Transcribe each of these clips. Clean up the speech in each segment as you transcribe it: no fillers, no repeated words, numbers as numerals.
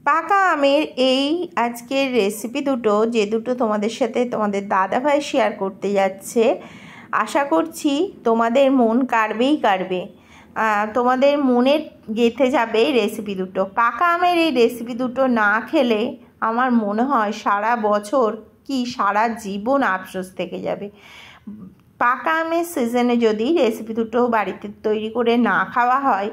পাকা আমের এই আজকের রেসিপি দুটো যে দুটো তোমাদের সাথে তোমাদের দাদাভাই শেয়ার করতে যাচ্ছে, আশা করছি তোমাদের মন কাড়বে। তোমাদের মনে গেঁথে যাবে এই রেসিপি দুটো। পাকা আমের এই রেসিপি দুটো না খেলে আমার মনে হয় সারা বছর কি সারা জীবন আফসোস থেকে যাবে। পাকা আমের সিজনে যদি রেসিপি দুটো বাড়িতে তৈরি করে না খাওয়া হয়,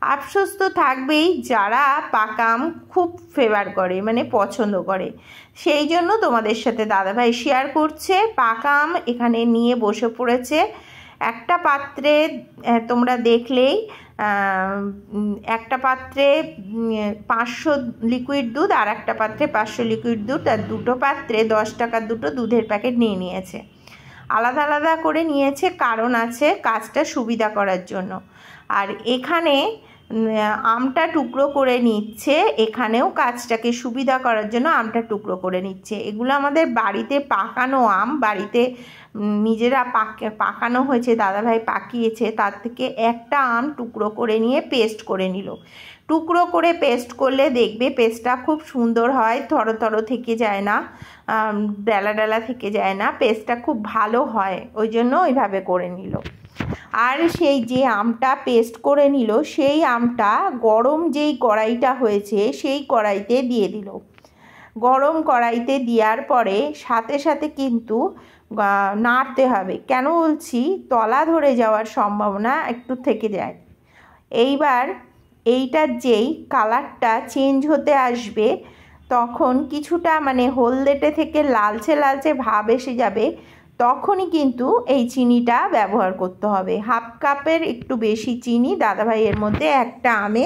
আফসোস তো থাকবেই যারা পাকা আম খুব ফেভার করে, মানে পছন্দ করে। সেই জন্য তোমাদের সাথে দাদাভাই শেয়ার করছে। পাকা আম এখানে নিয়ে বসে পড়েছে। একটা পাত্রে তোমরা দেখলেই একটা পাত্রে 500 লিকুইড দুধ, আর একটা পাত্রে 500 লিকুইড দুধ, আর দুটো পাত্রে 10 টাকার দুটো দুধের প্যাকেট নিয়ে নিয়েছে। আলাদা আলাদা করে নিয়েছে, কারণ আছে কাজটা সুবিধা করার জন্য। আর এখানে আমটা টুকরো করে নিচ্ছে, এখানেও কাজটাকে সুবিধা করার জন্য আমটা টুকরো করে নিচ্ছে। এগুলো আমাদের বাড়িতে পাকানো আম, বাড়িতে নিজেরা পাকানো হয়েছে, দাদাভাই পাকিয়েছে, তার থেকে একটা আম টুকরো করে নিয়ে পেস্ট করে নিল। টুকরো করে পেস্ট করলে দেখবে পেস্টটা খুব সুন্দর হয়, থরথর থেকে যায় না, ডালা ডালা থেকে যায় না, পেস্টটা খুব ভালো হয়, ওই জন্য ওইভাবে করে নিল। আর সেই যে আমটা পেস্ট করে নিল, সেই আমটা গরম যেই কড়াইটা হয়েছে সেই কড়াইতে দিয়ে দিল। গরম কড়াইতে দেওয়ার পরে সাথে সাথে কিন্তু নাড়তে হবে। কেন বলছি, তলা ধরে যাওয়ার সম্ভাবনা একটু থেকে যায়। এইবার এইটার যেই কালারটা চেঞ্জ হতে আসবে, তখন কিছুটা মানে হলদেটে থেকে লালচে লালচে ভাব এসে যাবে, তখনই কিন্তু এই চিনিটা ব্যবহার করতে হবে। হাফ কাপের একটু বেশি চিনি, দাদাভাই এর মধ্যে একটা আমে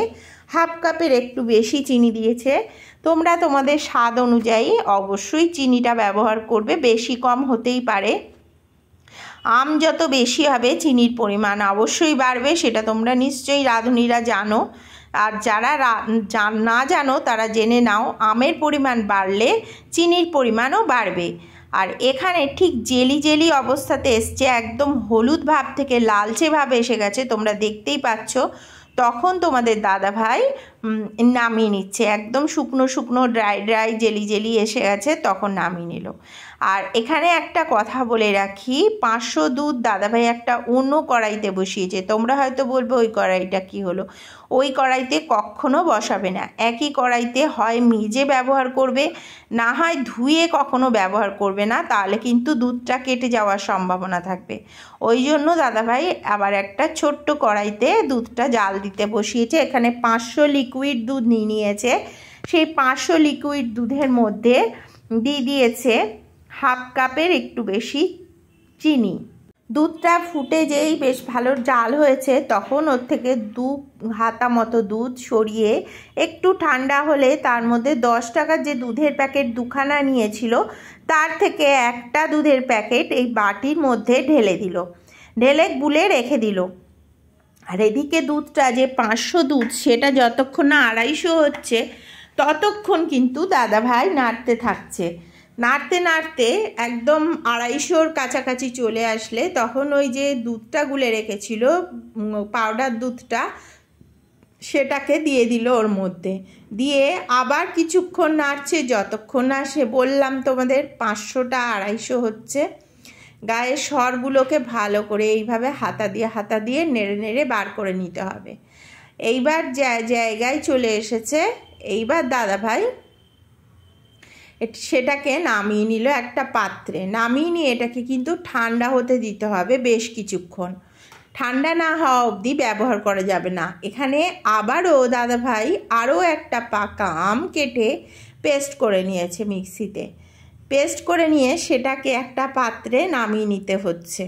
হাফ কাপের একটু বেশি চিনি দিয়েছে। তোমরা তোমাদের স্বাদ অনুযায়ী অবশ্যই চিনিটা ব্যবহার করবে, বেশি কম হতেই পারে। আম যত বেশি হবে চিনির পরিমাণ অবশ্যই বাড়বে, সেটা তোমরা নিশ্চয়ই রাঁধুনিরা জানো। আর যারা না জানো তারা জেনে নাও, আমের পরিমাণ বাড়লে চিনির পরিমাণও বাড়বে। আর এখানে ঠিক জেলি জেলি অবস্থাতে এসছে, একদম হলুদ ভাব থেকে লালচে ভাব এসে গেছে, তোমরা দেখতেই পাচ্ছ। তখন তোমাদের দাদাভাই নামিয়ে নিচ্ছে, একদম শুকনো শুকনো ড্রাই জেলি জেলি এসে গেছে, তখন নামিয়ে নিল। আর এখানে একটা কথা বলে রাখি, 500 দুধ দাদাভাই একটা অন্য কড়াইতে বসিয়েছে। তোমরা হয়তো বলবে ওই কড়াইটা কি হলো, ওই কড়াইতে কখনো বসাবে না। একই কড়াইতে হয় মেজে ব্যবহার করবে, না হয় ধুয়ে কখনো ব্যবহার করবে না, তাহলে কিন্তু দুধটা কেটে যাওয়ার সম্ভাবনা থাকবে। ওই জন্য দাদাভাই আবার একটা ছোট্ট কড়াইতে দুধটা জাল দিতে বসিয়েছে। এখানে 500 লিকুইড দুধ নিয়েছে, সেই 500 লিকুইড দুধের মধ্যে দিয়ে দিয়েছে হাফ কাপের একটু বেশি চিনি। দুধটা ফুটে যেই বেশ ভালো জাল হয়েছে, তখন ওর থেকে 2 হাতা মতো দুধ সরিয়ে একটু ঠান্ডা হলে তার মধ্যে 10 টাকার যে দুধের প্যাকেট দুখানা নিয়েছিল, তার থেকে একটা দুধের প্যাকেট এই বাটির মধ্যে ঢেলে গুলে রেখে দিল। আর এদিকে দুধটা যে 500 দুধ, সেটা যতক্ষণ না 250 হচ্ছে ততক্ষণ কিন্তু দাদাভাই নাড়তে থাকছে। নাড়তে নাড়তে একদম 250-র কাছাকাছি চলে আসলে তখন ওই যে দুধটা গুলে রেখেছিল, পাউডার দুধটা, সেটাকে দিয়ে দিল ওর মধ্যে। দিয়ে আবার কিছুক্ষণ নাড়ছে, যতক্ষণ না সে বললাম তোমাদের 500টা 250 হচ্ছে। গায়ের স্বরগুলোকে ভালো করে এইভাবে হাতা দিয়ে নেড়ে নেড়ে বার করে নিতে হবে। এইবার জায়গায় চলে এসেছে। এইবার দাদাভাই সেটাকে নামিয়ে নিল একটা পাত্রে। নামিয়ে নিয়ে এটাকে কিন্তু ঠান্ডা হতে দিতে হবে বেশ কিছুক্ষণ। ঠান্ডা না হওয়া অবধি ব্যবহার করা যাবে না। এখানে আবারও দাদাভাই আরও একটা পাকা আম কেটে পেস্ট করে নিয়েছে মিক্সিতে। পেস্ট করে নিয়ে সেটাকে একটা পাত্রে নামিয়ে নিতে হচ্ছে।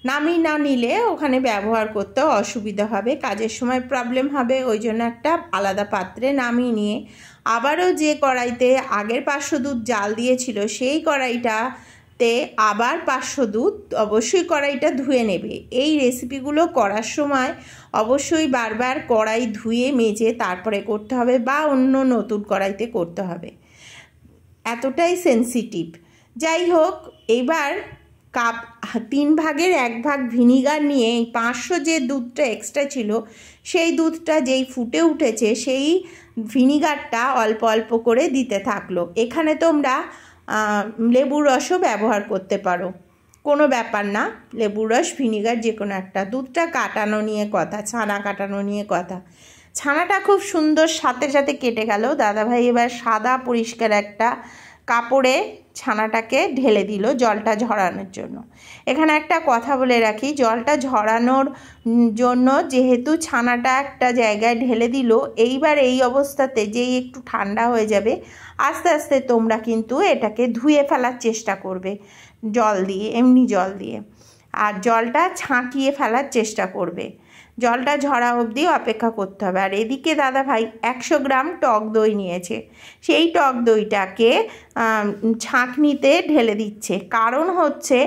নামিয়ে না নিলে ওখানে ব্যবহার করতে অসুবিধা হবে, কাজের সময় প্রবলেম হবে, ওই জন্য একটা আলাদা পাত্রে নামিয়ে নিয়ে আবারও যে কড়াইতে আগের 500 দুধ জাল দিয়েছিল, সেই কড়াইটাতে আবার 500 দুধ, অবশ্যই কড়াইটা ধুয়ে নেবে। এই রেসিপিগুলো করার সময় অবশ্যই বারবার কড়াই ধুয়ে মেজে তারপরে করতে হবে, বা অন্য নতুন কড়াইতে করতে হবে, এতটাই সেন্সিটিভ। যাই হোক, এবার কাপ 3 ভাগের 1 ভাগ ভিনিগার নিয়ে এই 500 যে দুধটা এক্সট্রা ছিল, সেই দুধটা যেই ফুটে উঠেছে, সেই ভিনিগারটা অল্প অল্প করে দিতে থাকলো। এখানে তোমরা লেবুর রসও ব্যবহার করতে পারো, কোনো ব্যাপার না। লেবুর রস, ভিনিগার যে কোনো একটা। দুধটা কাটানো নিয়ে কথা, ছানা কাটানো নিয়ে কথা। ছানাটা খুব সুন্দর সাথে সাথে কেটে গেল। দাদাভাই এবার সাদা পরিষ্কার একটা কাপড়ে ছানাটাকে ঢেলে দিল জলটা ঝরানোর জন্য। এখানে একটা কথা বলে রাখি, জলটা ঝরানোর জন্য যেহেতু ছানাটা একটা জায়গায় ঢেলে দিল, এইবার এই অবস্থাতে যেই একটু ঠান্ডা হয়ে যাবে আস্তে আস্তে তোমরা কিন্তু এটাকে ধুয়ে ফেলার চেষ্টা করবে জল দিয়ে, এমনি জল দিয়ে, আর জলটা ছাঁকিয়ে ফেলার চেষ্টা করবে। জলটা ঝরা অবধি অপেক্ষা করতে হবে। আর এদিকে দাদাভাই 100 গ্রাম টক দই নিয়েছে, সেই টক দইটাকে ছাঁকনিতে ঢেলে দিচ্ছে। কারণ হচ্ছে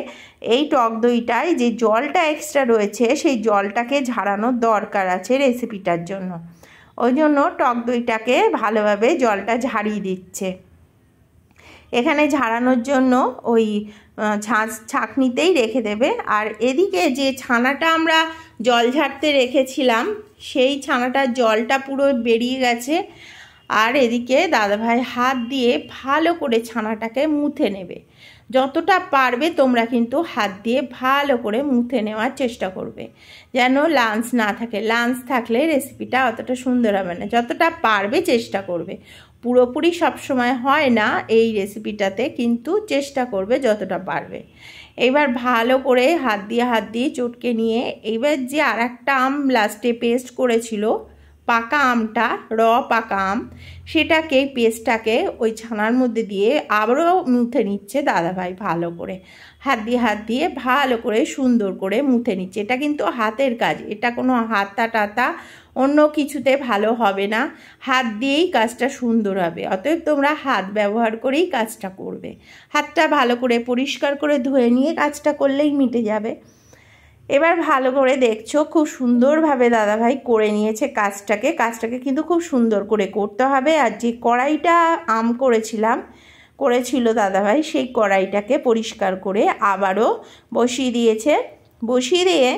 এই টক দইটায় যে জলটা এক্সট্রা রয়েছে সেই জলটাকে ঝাড়ানোর দরকার আছে রেসিপিটার জন্য। ওই জন্য টক দইটাকে ভালোভাবে জলটা ঝাড়িয়ে দিচ্ছে। এখানে ঝাড়ানোর জন্য ওই ছাঁকনিতেই রেখে দেবে। আর এদিকে যে ছানাটা আমরা জল ঝাড়তে রেখেছিলাম সেই ছানাটার জলটা পুরো বেরিয়ে গেছে। আর এদিকে দাদাভাই হাত দিয়ে ভালো করে ছানাটাকে মুথে নেবে। যতটা পারবে তোমরা কিন্তু হাত দিয়ে ভালো করে মুথে নেওয়ার চেষ্টা করবে, যেন লাঞ্চ না থাকে। লাঞ্চ থাকলে রেসিপিটা অতটা সুন্দর হবে না। যতটা পারবে চেষ্টা করবে, পুরোপুরি সবসময় হয় না এই রেসিপিটাতে, কিন্তু চেষ্টা করবে যতটা পারবে। এবার ভালো করে হাত দিয়ে চটকে নিয়ে এইবার যে আর একটা আম লাস্টে পেস্ট করেছিল, পাকা আমটা, পাকা আম, সেটাকে পেস্টটাকে ওই ছানার মধ্যে দিয়ে আবারও মুথে নিচ্ছে দাদাভাই। ভালো করে হাত দিয়ে ভালো করে সুন্দর করে মুথে নিচ্ছে। এটা কিন্তু হাতের কাজ, এটা কোনো হাতা টাতা অন্য কিছুতে ভালো হবে না, হাত দিয়েই কাজটা সুন্দর হবে। অতএব তোমরা হাত ব্যবহার করেই কাজটা করবে। হাতটা ভালো করে পরিষ্কার করে ধুয়ে নিয়ে কাজটা করলেই মিটে যাবে। এবার ভালো করে দেখছো খুব সুন্দরভাবে দাদাভাই করে নিয়েছে কাজটাকে কিন্তু খুব সুন্দর করে করতে হবে। আর যে কড়াইটা আম করেছিল দাদাভাই, সেই কড়াইটাকে পরিষ্কার করে আবারও বসিয়ে দিয়েছে। বসিয়ে দিয়ে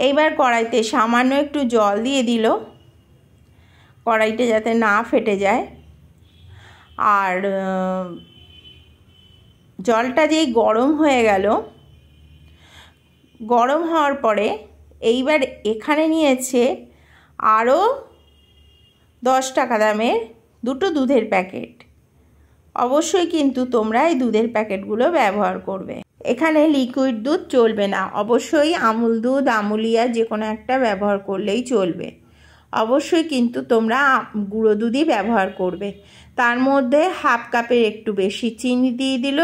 এইবার কড়াইতে সামান্য একটু জল দিয়ে দিল, কড়াইটা যাতে না ফেটে যায়। আর জলটা যেই গরম হয়ে গেল, গরম হওয়ার পরে এইবার এখানে নিয়েছে আরও 10 টাকা দামের দুটো দুধের প্যাকেট। অবশ্যই কিন্তু তোমরা এই দুধের প্যাকেটগুলো ব্যবহার করবে। এখানে লিকুইড দুধ চলবে না, অবশ্যই আমুল দুধ, আমুলিয়া যে কোনো একটা ব্যবহার করলেই চলবে। অবশ্যই কিন্তু তোমরা গুঁড়ো দুধই ব্যবহার করবে। তার মধ্যে হাফ কাপের একটু বেশি চিনি দিয়ে দিল।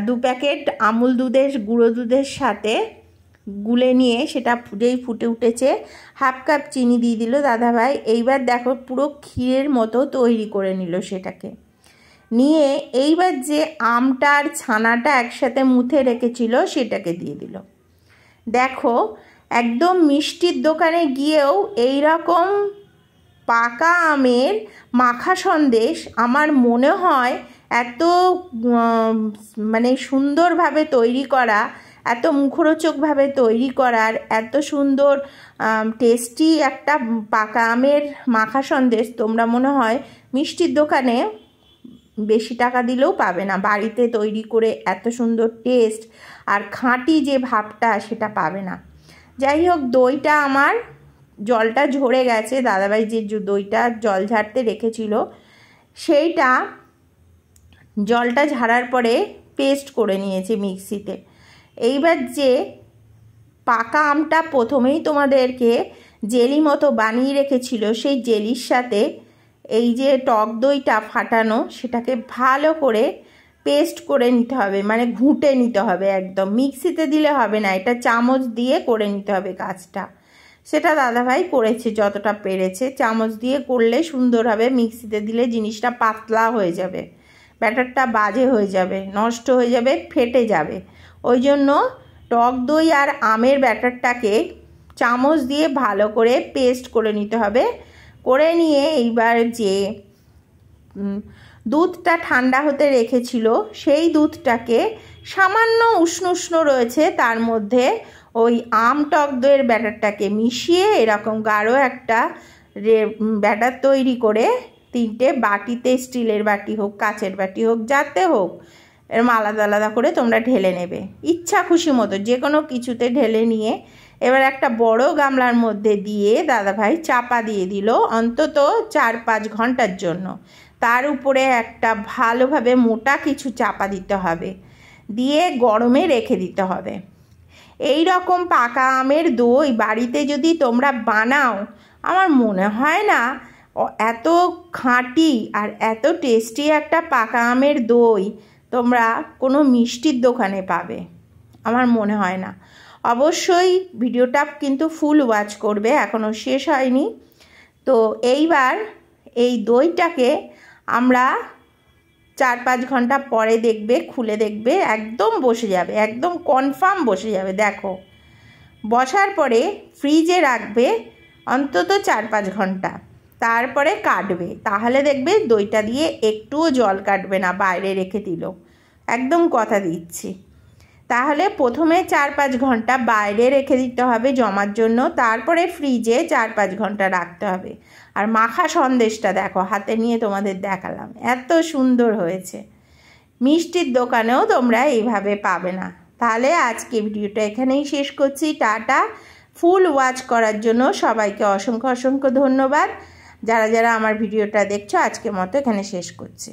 2 প্যাকেট আমুল দুধের গুঁড়ো দুধের সাথে গুলে নিয়ে সেটা যেই ফুটে উঠেছে হাফ কাপ চিনি দিয়ে দিল দাদাভাই। এইবার দেখো পুরো ক্ষীরের মতো তৈরি করে নিল সেটাকে নিয়ে। এইবার যে আমটা আর ছানাটা একসাথে মুথে রেখেছিল সেটাকে দিয়ে দিল। দেখো একদম মিষ্টির দোকানে গিয়েও এই রকম পাকা আমের মাখা সন্দেশ আমার মনে হয় এত মানে সুন্দরভাবে তৈরি করা, এত মুখরোচকভাবে তৈরি করার, এত সুন্দর টেস্টি একটা পাকা আমের মাখা সন্দেশ তোমরা মনে হয় মিষ্টির দোকানে বেশি টাকা দিলেও পাবে না। বাড়িতে তৈরি করে এত সুন্দর টেস্ট আর খাঁটি যে ভাবটা সেটা পাবে না। যাই হোক, দইটা আমার জলটা ঝরে গেছে। দাদাভাই যে দইটা জল ঝাড়তে রেখেছিল সেইটা জলটা ঝাড়ার পরে পেস্ট করে নিয়েছে মিক্সিতে। এইবার যে পাকা আমটা প্রথমেই তোমাদেরকে জেলি মতো বানিয়ে রেখেছিল সেই জেলির সাথে এই যে টক দইটা ফাটানো সেটাকে ভালো করে পেস্ট করে নিতে হবে, মানে ঘুঁটে নিতে হবে। একদম মিক্সিতে দিলে হবে না, এটা চামচ দিয়ে করে নিতে হবে কাজটা। সেটা দাদাভাই করেছে যতটা পেরেছে, চামচ দিয়ে করলে সুন্দর হবে। মিক্সিতে দিলে জিনিসটা পাতলা হয়ে যাবে, ব্যাটারটা বাজে হয়ে যাবে, নষ্ট হয়ে যাবে, ফেটে যাবে। ওই জন্য টক দই আর আমের ব্যাটারটাকে চামচ দিয়ে ভালো করে পেস্ট করে নিতে হবে। করে নিয়ে এইবার যে দুধটা ঠান্ডা হতে রেখেছিল সেই দুধটাকে সামান্য উষ্ণ উষ্ণ রয়েছে তার মধ্যে ওই আম টক দইয়ের ব্যাটারটাকে মিশিয়ে এরকম গাঢ় একটা ব্যাটার তৈরি করে 3টে বাটিতে, স্টিলের বাটি হোক কাচের বাটি হোক যাতে হোক, এরকম আলাদা আলাদা করে তোমরা ঢেলে নেবে ইচ্ছা খুশি মতো, যে কোনো কিছুতে ঢেলে নিয়ে এবার একটা বড় গামলার মধ্যে দিয়ে দাদাভাই চাপা দিয়ে দিল অন্তত 4-5 ঘন্টার জন্য। তার উপরে একটা ভালোভাবে মোটা কিছু চাপা দিতে হবে, দিয়ে গরমে রেখে দিতে হবে। এই রকম পাকা আমের দই বাড়িতে যদি তোমরা বানাও, আমার মনে হয় না এত খাঁটি আর এত টেস্টি একটা পাকা আমের দই তোমরা কোনো মিষ্টির দোকানে পাবে, আমার মনে হয় না। অবশ্যই ভিডিওটা কিন্তু ফুল ওয়াচ করবে, এখনও শেষ হয়নি। তো এইবার এই দইটাকে আমরা 4-5 ঘন্টা পরে দেখবে, খুলে দেখবে একদম বসে যাবে, একদম কনফার্ম বসে যাবে। দেখো, বসার পরে ফ্রিজে রাখবে অন্তত 4-5 ঘন্টা, তারপরে কাটবে, তাহলে দেখবে দইটা দিয়ে একটুও জল কাটবে না বাইরে রেখে দিল, একদম কথা দিচ্ছি। তাহলে প্রথমে 4-5 ঘন্টা বাইরে রেখে দিতে হবে জমার জন্য, তারপরে ফ্রিজে 4-5 ঘন্টা রাখতে হবে। আর মাখা সন্দেশটা দেখো, হাতে নিয়ে তোমাদের দেখালাম, এত সুন্দর হয়েছে। মিষ্টির দোকানেও তোমরা এইভাবে পাবে না। তাহলে আজকে ভিডিওটা এখানেই শেষ করছি। টাটা। ফুল ওয়াচ করার জন্য সবাইকে অসংখ্য অসংখ্য ধন্যবাদ। যারা যারা আমার ভিডিওটা দেখছো, আজকের মতো এখানে শেষ করছি।